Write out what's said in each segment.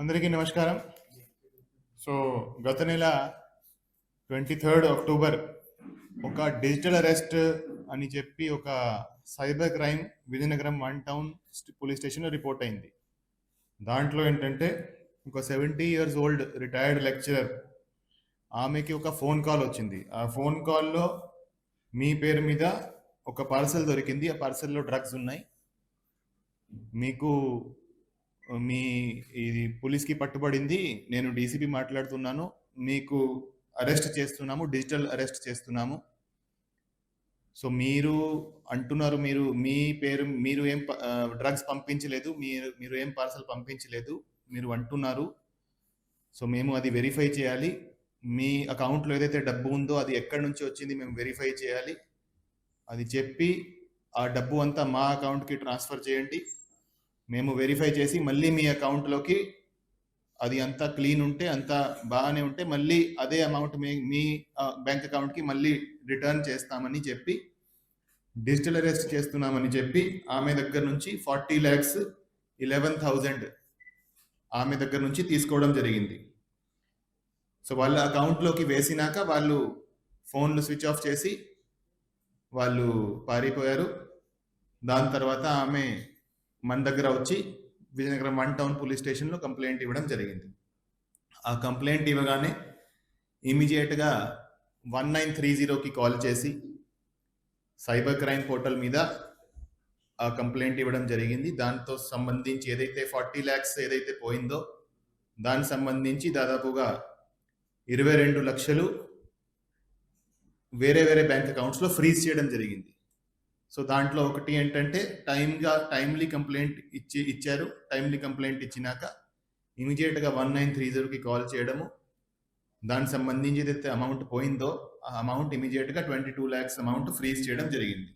అందరికీ నమస్కారం. సో గత నెల 23 అక్టోబర్ ఒక డిజిటల్ అరెస్ట్ అని చెప్పి ఒక cyber crime Vizianagaram 1 town police స్టేషన్లో రిపోర్ట్ అయింది. దాంట్లో ఏంటంటే ఒక 70 ఇయర్స్ ఓల్డ్ రిటైర్డ్ లెక్చరర్, ఆమెకి ఒక ఫోన్ కాల్ వచ్చింది. ఆ ఫోన్ కాల్లో మీ పేరు మీద ఒక పార్సల్ దొరికింది, ఆ పార్సల్లో డ్రగ్స్ ఉన్నాయి, మీకు మీ ఇది పోలీస్కి పట్టుబడింది, నేను డీసీపీ మాట్లాడుతున్నాను, మీకు అరెస్ట్ చేస్తున్నాము, డిజిటల్ అరెస్ట్ చేస్తున్నాము. సో మీరు అంటున్నారు, మీ పేరు మీరు ఏం డ్రగ్స్ పంపించలేదు, మీరు ఏం పార్సల్ పంపించలేదు మీరు అంటున్నారు. సో మేము అది వెరిఫై చేయాలి, మీ అకౌంట్లో ఏదైతే డబ్బు ఉందో అది ఎక్కడి నుంచి వచ్చింది మేము వెరిఫై చేయాలి, అది చెప్పి ఆ డబ్బు అంతా మా అకౌంట్కి ట్రాన్స్ఫర్ చేయండి, మేము వెరిఫై చేసి మళ్ళీ మీ అకౌంట్లోకి అది అంతా క్లీన్ ఉంటే, అంతా బాగానే ఉంటే మళ్ళీ అదే అమౌంట్ మీ బ్యాంక్ అకౌంట్కి మళ్ళీ రిటర్న్ చేస్తామని చెప్పి, డిజిటల్ అరెస్ట్ చేస్తున్నామని చెప్పి ఆమె దగ్గర నుంచి 40,11,000 ఆమె దగ్గర నుంచి తీసుకోవడం జరిగింది. సో వాళ్ళ అకౌంట్లోకి వేసినాక వాళ్ళు ఫోన్లు స్విచ్ ఆఫ్ చేసి వాళ్ళు పారిపోయారు. దాని తర్వాత ఆమె మన దగ్గర వచ్చి విజయనగరం 1 టౌన్ పోలీస్ స్టేషన్లో కంప్లైంట్ ఇవ్వడం జరిగింది. ఆ కంప్లైంట్ ఇవ్వగానే ఇమీడియట్గా 1930కి కాల్ చేసి సైబర్ క్రైమ్ పోర్టల్ మీద ఆ కంప్లైంట్ ఇవ్వడం జరిగింది. దాంతో సంబంధించి ఏదైతే 40 lakhs ఏదైతే పోయిందో దానికి సంబంధించి దాదాపుగా 22 లక్షలు వేరే వేరే బ్యాంక్ అకౌంట్స్లో ఫ్రీజ్ చేయడం జరిగింది. సో దాంట్లో ఒకటి ఏంటంటే టైమ్లీ కంప్లైంట్ ఇచ్చారు. టైమ్లీ కంప్లైంట్ ఇచ్చినాక ఇమీడియట్గా 1930కి కాల్ చేయడము, దానికి సంబంధించి ఏదైతే అమౌంట్ పోయిందో ఆ అమౌంట్ ఇమీడియట్గా 22 lakhs అమౌంట్ ఫ్రీజ్ చేయడం జరిగింది.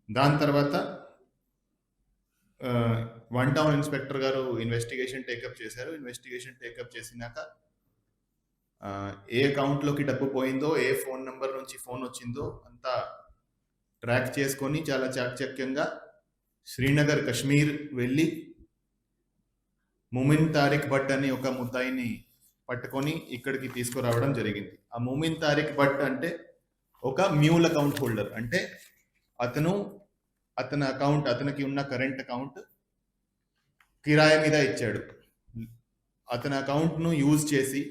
దాని తర్వాత 1 టౌన్ ఇన్స్పెక్టర్ గారు ఇన్వెస్టిగేషన్ టేకప్ చేశారు. ఇన్వెస్టిగేషన్ టేకప్ చేసినాక ఏ అకౌంట్లోకి డబ్బు పోయిందో, ఏ ఫోన్ నెంబర్ నుంచి ఫోన్ వచ్చిందో అంతా ట్రాక్ చేసుకొని చాలా చాకచక్యంగా శ్రీనగర్ కశ్మీర్ వెళ్ళి ముమిన్ తారిక్ భట్ అని ఒక ముద్దాయిని పట్టుకొని ఇక్కడికి తీసుకురావడం జరిగింది. ఆ ముమిన్ తారిక్ భట్ అంటే ఒక మ్యూల్ అకౌంట్ హోల్డర్, అంటే అతనికి ఉన్న కరెంట్ అకౌంట్ కిరాయి మీద ఇచ్చాడు. అతని అకౌంట్ను యూజ్ చేసి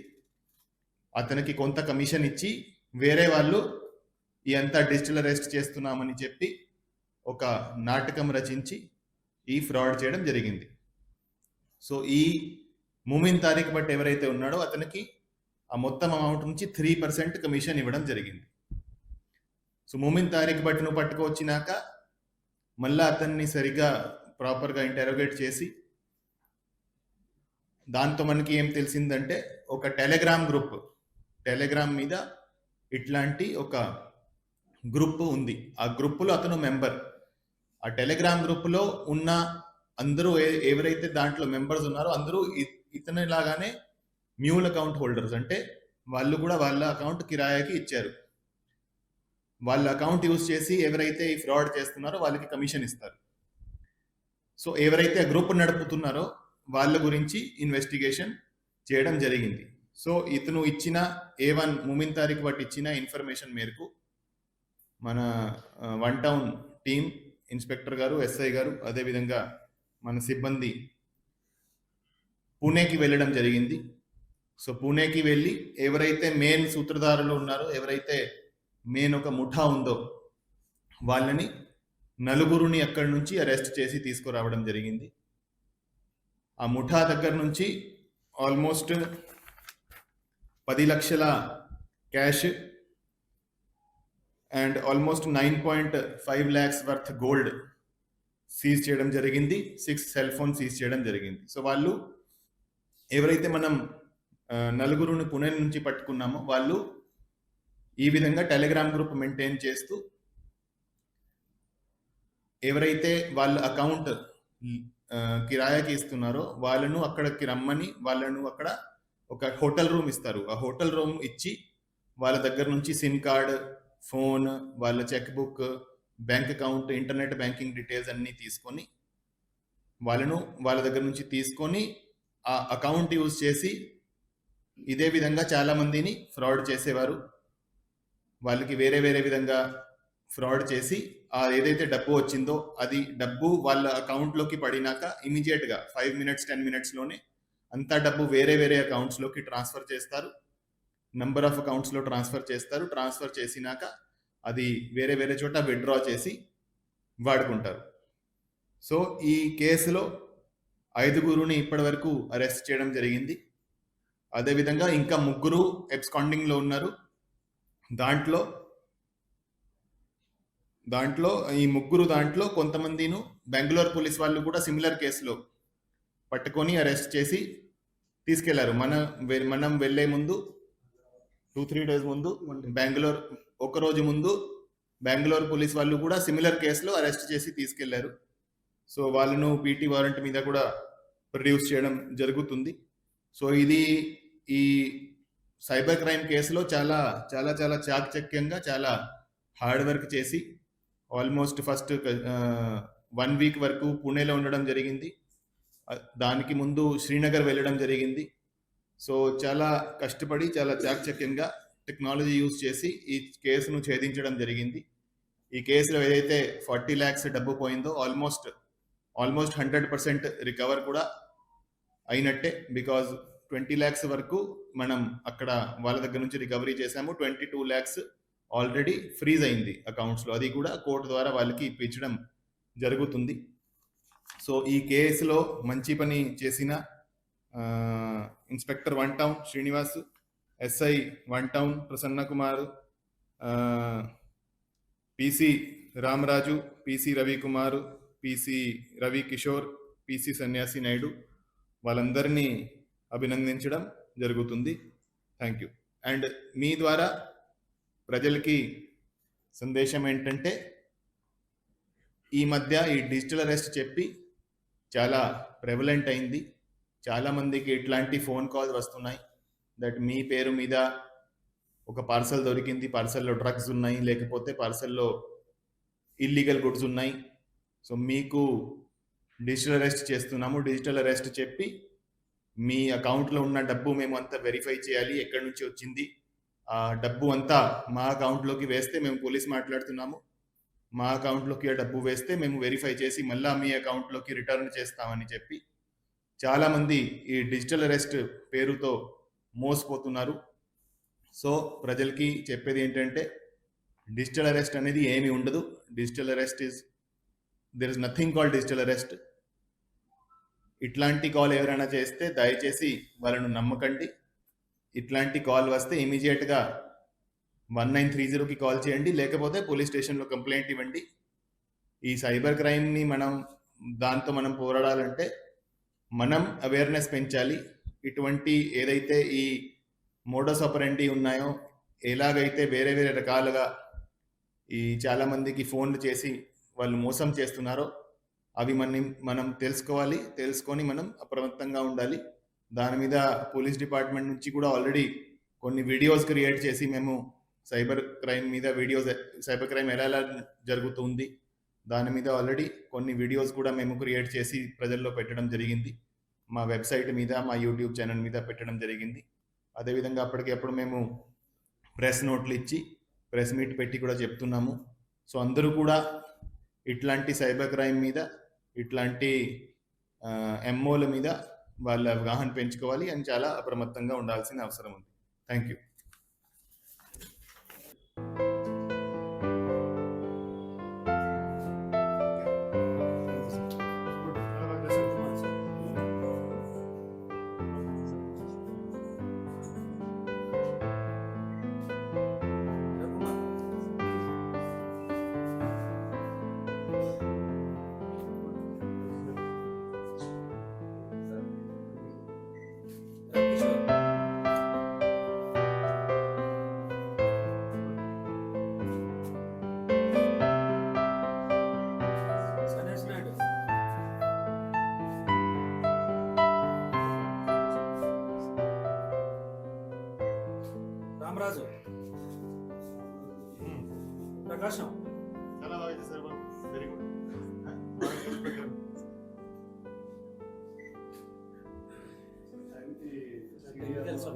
అతనికి కొంత కమిషన్ ఇచ్చి వేరే వాళ్ళు ఈ అంతా డిజిటల్ అరెస్ట్ చేస్తున్నామని చెప్పి ఒక నాటకం రచించి ఈ ఫ్రాడ్ చేయడం జరిగింది. సో ఈ ముమిన్ తారిక్ భట్ ఎవరైతే ఉన్నాడో అతనికి ఆ మొత్తం అమౌంట్ నుంచి 3% కమిషన్ ఇవ్వడం జరిగింది. సో ముమిన్ తారిక్ భట్ను పట్టుకొచ్చినాక మళ్ళీ అతన్ని సరిగ్గా ప్రాపర్గా ఇంటరోగేట్ చేసి దాంతో మనకి ఏం తెలిసిందంటే ఒక టెలిగ్రామ్ మీద ఇట్లాంటి ఒక గ్రూప్ ఉంది, ఆ గ్రూప్లో అతను మెంబర్. ఆ టెలిగ్రామ్ గ్రూప్లో ఉన్న అందరూ ఎవరైతే దాంట్లో మెంబర్స్ ఉన్నారో అందరూ ఇతని లాగానే మ్యూల్ అకౌంట్ హోల్డర్స్, అంటే వాళ్ళు కూడా వాళ్ళ అకౌంట్ కిరాయాకి ఇచ్చారు. వాళ్ళ అకౌంట్ యూజ్ చేసి ఎవరైతే ఈ ఫ్రాడ్ చేస్తున్నారో వాళ్ళకి కమిషన్ ఇస్తారు. సో ఎవరైతే ఆ గ్రూప్ నడుపుతున్నారో వాళ్ళ గురించి ఇన్వెస్టిగేషన్ చేయడం జరిగింది. సో ఇతను ఇచ్చిన A1 ముమిన్ తారిక్ భట్ ఇచ్చిన ఇన్ఫర్మేషన్ మేరకు మన 1 టౌన్ టీమ్ ఇన్స్పెక్టర్ గారు, ఎస్ఐ గారు, అదేవిధంగా మన సిబ్బంది పూణేకి వెళ్ళడం జరిగింది. సో పూణేకి వెళ్ళి ఎవరైతే మెయిన్ సూత్రధారులు ఉన్నారో, ఎవరైతే మెయిన్ ఒక ముఠా ఉందో వాళ్ళని నలుగురిని అక్కడి నుంచి అరెస్ట్ చేసి తీసుకురావడం జరిగింది. ఆ ముఠా దగ్గర నుంచి ఆల్మోస్ట్ 10 లక్షల cash and almost 9.5 lakhs worth gold seize చేయడం జరిగింది. 6 సెల్ ఫోన్ సీజ్ చేయడం జరిగింది. సో వాళ్ళు ఎవరైతే మనం నలుగురుని పుణె నుంచి పట్టుకున్నామో వాళ్ళు ఈ విధంగా టెలిగ్రామ్ గ్రూప్ మెయింటైన్ చేస్తూ ఎవరైతే వాళ్ళ అకౌంట్ కిరాయాకి ఇస్తున్నారో వాళ్ళను అక్కడికి రమ్మని వాళ్ళను అక్కడ ఒక హోటల్ రూమ్ ఇస్తారు. ఆ హోటల్ రూమ్ ఇచ్చి వాళ్ళ దగ్గర నుంచి సిమ్ కార్డ్, ఫోన్, వాళ్ళ cheque book, bank account, internet banking details అన్నీ తీసుకొని వాళ్ళ దగ్గర నుంచి తీసుకొని ఆ అకౌంట్ యూజ్ చేసి ఇదే విధంగా చాలా మందిని ఫ్రాడ్ చేసేవారు. వాళ్ళకి వేరే వేరే విధంగా ఫ్రాడ్ చేసి ఏదైతే డబ్బు వచ్చిందో అది డబ్బు వాళ్ళ అకౌంట్లోకి పడినాక ఇమీడియట్గా 5 మినిట్స్ 10 మినిట్స్లోనే అంతా డబ్బు వేరే వేరే అకౌంట్స్లోకి ట్రాన్స్ఫర్ చేస్తారు. నంబర్ ఆఫ్ అకౌంట్స్లో ట్రాన్స్ఫర్ చేస్తారు. ట్రాన్స్ఫర్ చేసినాక అది వేరే వేరే చోట విత్డ్రా చేసి వాడుకుంటారు. సో ఈ కేసులో 5గురుని ఇప్పటి వరకు అరెస్ట్ చేయడం జరిగింది. అదేవిధంగా ఇంకా 3 ఎబ్స్కాండింగ్లో ఉన్నారు. దాంట్లో ఈ 3 కొంతమందిను బెంగళూరు పోలీస్ వాళ్ళు కూడా సిమిలర్ కేసులో పట్టుకొని అరెస్ట్ చేసి తీసుకెళ్లారు. మనం వెళ్లే ముందు 2-3 డేస్ ముందు బెంగళూరు, ఒక రోజు ముందు బెంగళూరు పోలీస్ వాళ్ళు కూడా సిమిలర్ కేసులో అరెస్ట్ చేసి తీసుకెళ్లారు. సో వాళ్ళను పీటీ వారెంట్ మీద కూడా ప్రొడ్యూస్ చేయడం జరుగుతుంది. సో ఇది ఈ సైబర్ క్రైమ్ కేసులో చాలా చాలా చాలా చాకచక్యంగా చాలా హార్డ్ వర్క్ చేసి ఆల్మోస్ట్ ఫస్ట్ 1 వీక్ వరకు పూణేలో ఉండడం జరిగింది. దానికి ముందు శ్రీనగర్ వెళ్ళడం జరిగింది. సో చాలా కష్టపడి చాలా చాకచక్యంగా టెక్నాలజీ యూజ్ చేసి ఈ కేసును ఛేదించడం జరిగింది. ఈ కేసులో ఏదైతే 40 lakhs డబ్బు పోయిందో ఆల్మోస్ట్ 100% రికవర్ కూడా అయినట్టే. బికాజ్ 20 lakhs వరకు మనం అక్కడ వాళ్ళ దగ్గర నుంచి రికవరీ చేశాము. 22 lakhs ఆల్రెడీ ఫ్రీజ్ అయింది అకౌంట్స్లో. అది కూడా కోర్టు ద్వారా వాళ్ళకి ఇప్పించడం జరుగుతుంది. సో ఈ కేసులో మంచి పని చేసిన inspector 1 town Srinivas, SI 1 town Prasanna Kumar, PC Ramaraju, PC Ravikumar, PC Ravi Kishore, PC సన్యాసి నాయుడు వాళ్ళందరినీ అభినందించడం జరుగుతుంది. Thank you. అండ్ మీ ద్వారా ప్రజలకి సందేశం ఏంటంటే, ఈ మధ్య ఈ డిజిటల్ అరెస్ట్ చెప్పి చాలా ప్రెవలెంట్ అయింది. చాలామందికి ఇట్లాంటి ఫోన్ కాల్స్ వస్తున్నాయి దట్ మీ పేరు మీద ఒక పార్సల్ దొరికింది, పార్సల్లో డ్రగ్స్ ఉన్నాయి, లేకపోతే పార్సల్లో ఇల్లీగల్ గుడ్స్ ఉన్నాయి. సో మీకు డిజిటల్ అరెస్ట్ చేస్తున్నాము, డిజిటల్ అరెస్ట్ చెప్పి మీ అకౌంట్లో ఉన్న డబ్బు మేము అంతా వెరిఫై చేయాలి, ఎక్కడి నుంచి వచ్చింది, ఆ డబ్బు అంతా మా అకౌంట్లోకి వేస్తే మేము పోలీస్ మాట్లాడుతున్నాము, మా అకౌంట్లోకి ఆ డబ్బు వేస్తే మేము వెరిఫై చేసి మళ్ళీ మీ అకౌంట్లోకి రిటర్న్ చేస్తామని చెప్పి చాలామంది ఈ డిజిటల్ అరెస్ట్ పేరుతో మోసపోతున్నారు. సో ప్రజలకి చెప్పేది ఏంటంటే, డిజిటల్ అరెస్ట్ అనేది ఏమీ ఉండదు. Digital arrest there is nothing called digital arrest. ఇట్లాంటి కాల్ ఎవరైనా చేస్తే దయచేసి వాళ్ళను నమ్మకండి. ఇట్లాంటి కాల్ వస్తే ఇమీడియట్గా 1930కి కాల్ చేయండి, లేకపోతే పోలీస్ స్టేషన్లో కంప్లైంట్ ఇవ్వండి. ఈ సైబర్ క్రైమ్ని దాంతో మనం పోరాడాలంటే మనం అవేర్నెస్ పెంచాలి. ఇటువంటి ఏదైతే ఈ మోడస్ ఆపరెండి ఉన్నాయో, ఎలాగైతే వేరే వేరే రకాలుగా ఈ చాలామందికి ఫోన్లు చేసి వాళ్ళు మోసం చేస్తున్నారో అవి మనం తెలుసుకొని మనం అప్రమత్తంగా ఉండాలి. దాని మీద పోలీస్ డిపార్ట్మెంట్ నుంచి కూడా ఆల్రెడీ కొన్ని వీడియోస్ క్రియేట్ చేసి మేము సైబర్ క్రైమ్ ఎలా జరుగుతుంది దాని మీద ఆల్రెడీ కొన్ని వీడియోస్ కూడా మేము క్రియేట్ చేసి ప్రజల్లో పెట్టడం జరిగింది. మా వెబ్సైట్ మీద, మా యూట్యూబ్ ఛానల్ మీద పెట్టడం జరిగింది. అదేవిధంగా అప్పటికప్పుడు మేము ప్రెస్ నోట్లు ఇచ్చి ప్రెస్ మీట్ పెట్టి కూడా చెప్తున్నాము. సో అందరూ కూడా ఇట్లాంటి సైబర్ క్రైమ్ మీద, ఇట్లాంటి ఎంఓల మీద వాళ్ళ అవగాహన పెంచుకోవాలి అని చాలా అప్రమత్తంగా ఉండాల్సిన అవసరం ఉంది. Thank you. రామరాజు, ప్రకాశం, చాలా బాగా చేశారు బాబు. Very good. తెలుసు